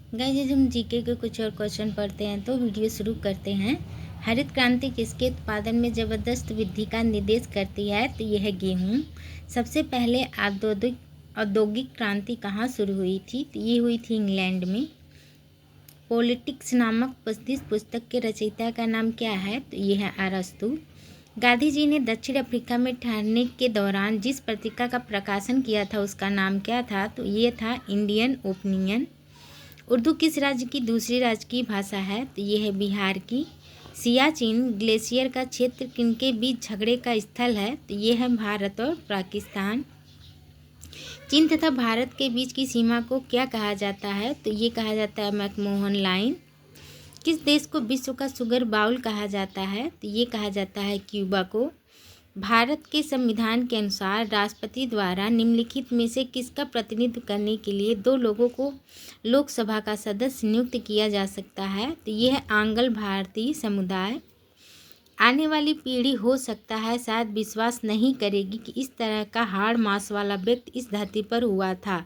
Guys आज हम GK के कुछ और क्वेश्चन पढ़ते हैं तो वीडियो शुरू करते हैं। हरित क्रांति किसके उत्पादन में जबरदस्त वृद्धि का निर्देश करती है? तो यह है गेहूँ। सबसे पहले औद्योगिक क्रांति कहाँ शुरू हुई थी? तो ये हुई थी इंग्लैंड में। पॉलिटिक्स नामक पुस्तक के रचयिता का नाम क्या है? तो ये है अरस्तु। गांधी जी ने दक्षिण अफ्रीका में ठहरने के दौरान जिस पत्रिका का प्रकाशन किया था उसका नाम क्या था? तो ये था इंडियन ओपिनियन। उर्दू किस राज्य की दूसरी राजकीय भाषा है? तो ये है बिहार की। सियाचिन ग्लेशियर का क्षेत्र किनके बीच झगड़े का स्थल है? तो ये है भारत और पाकिस्तान। चीन तथा भारत के बीच की सीमा को क्या कहा जाता है? तो ये कहा जाता है मैकमोहन लाइन। किस देश को विश्व का शुगर बाउल कहा जाता है? तो ये कहा जाता है क्यूबा को। भारत के संविधान के अनुसार राष्ट्रपति द्वारा निम्नलिखित में से किसका प्रतिनिधित्व करने के लिए 2 लोगों को लोकसभा का सदस्य नियुक्त किया जा सकता है? तो यह है आंग्ल भारतीय समुदाय। आने वाली पीढ़ी हो सकता है शायद विश्वास नहीं करेगी कि इस तरह का हाड़ मांस वाला व्यक्ति इस धरती पर हुआ था।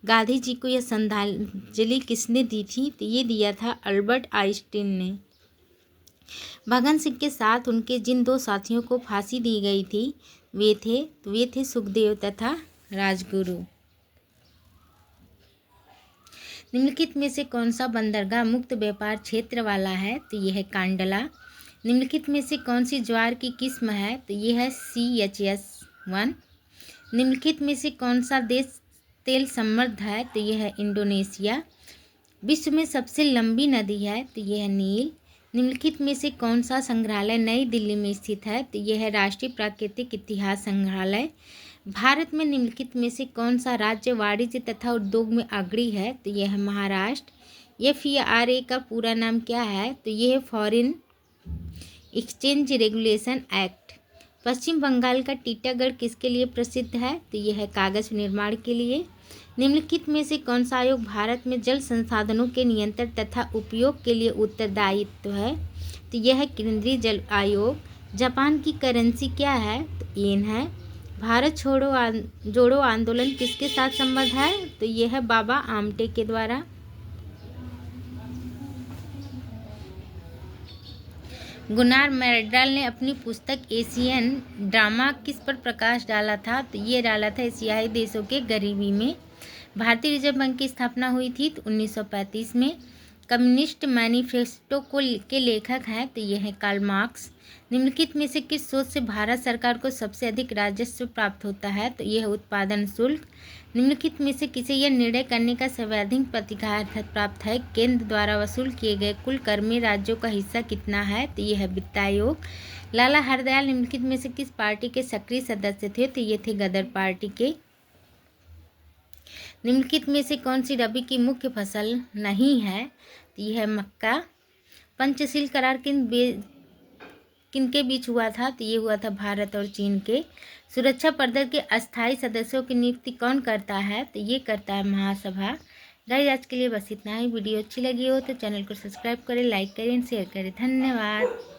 गांधी जी को यह श्रद्धांजलि किसने दी थी? तो ये दिया था अल्बर्ट आइंस्टीन ने। भगत सिंह के साथ उनके जिन 2 साथियों को फांसी दी गई थी वे थे सुखदेव तथा राजगुरु। निम्नलिखित में से कौन सा बंदरगाह मुक्त व्यापार क्षेत्र वाला है? तो यह है कांडला। निम्नलिखित में से कौन सी ज्वार की किस्म है? तो यह है CHS1। निम्नलिखित में से कौन सा देश तेल समृद्ध है? तो यह है इंडोनेशिया। विश्व में सबसे लंबी नदी है? तो यह है नील। निम्नलिखित में से कौन सा संग्रहालय नई दिल्ली में स्थित है? तो यह है राष्ट्रीय प्राकृतिक इतिहास संग्रहालय। भारत में निम्नलिखित में से कौन सा राज्य वाणिज्य तथा उद्योग में अग्रणी है? तो यह है महाराष्ट्र। FERA का पूरा नाम क्या है? तो यह है फॉरेन एक्सचेंज रेगुलेशन एक्ट। पश्चिम बंगाल का टीटागढ़ किसके लिए प्रसिद्ध है? तो यह है कागज निर्माण के लिए। निम्नलिखित में से कौन सा आयोग भारत में जल संसाधनों के नियंत्रण तथा उपयोग के लिए उत्तरदायित्व है? तो यह है केंद्रीय जल आयोग। जापान की करेंसी क्या है? तो येन है। भारत जोड़ो आंदोलन किसके साथ संबद्ध है? तो यह है बाबा आमटे के द्वारा। गुनार मैर्डाल ने अपनी पुस्तक एशियन ड्रामा किस पर प्रकाश डाला था? तो ये डाला था एशियाई देशों के गरीबी में। भारतीय रिजर्व बैंक की स्थापना हुई थी तो 1935 में। कम्युनिस्ट मैनिफेस्टो के लेखक हैं? तो ये है कार्ल मार्क्स। निम्नलिखित में से किस स्रोत से भारत सरकार को सबसे अधिक राजस्व प्राप्त होता है? तो यह उत्पादन शुल्क। निम्नलिखित में से किसे यह निर्णय करने का संवैधानिक अधिकार प्राप्त है केंद्र द्वारा वसूल किए गए कुल कर में राज्यों का हिस्सा कितना है? तो यह है वित्त आयोग। लाला हरदयाल निम्नलिखित में से किस पार्टी के सक्रिय सदस्य थे? तो ये थे गदर पार्टी के। निम्नलिखित में से कौन सी रबी की मुख्य फसल नहीं है? तो यह है मक्का। पंचशील करार किनके बीच हुआ था? तो ये हुआ था भारत और चीन के। सुरक्षा परिषद के अस्थायी सदस्यों की नियुक्ति कौन करता है? तो ये करता है महासभा। गाइस आज के लिए बस इतना ही। वीडियो अच्छी लगी हो तो चैनल को सब्सक्राइब करें, लाइक करें, शेयर करें। धन्यवाद।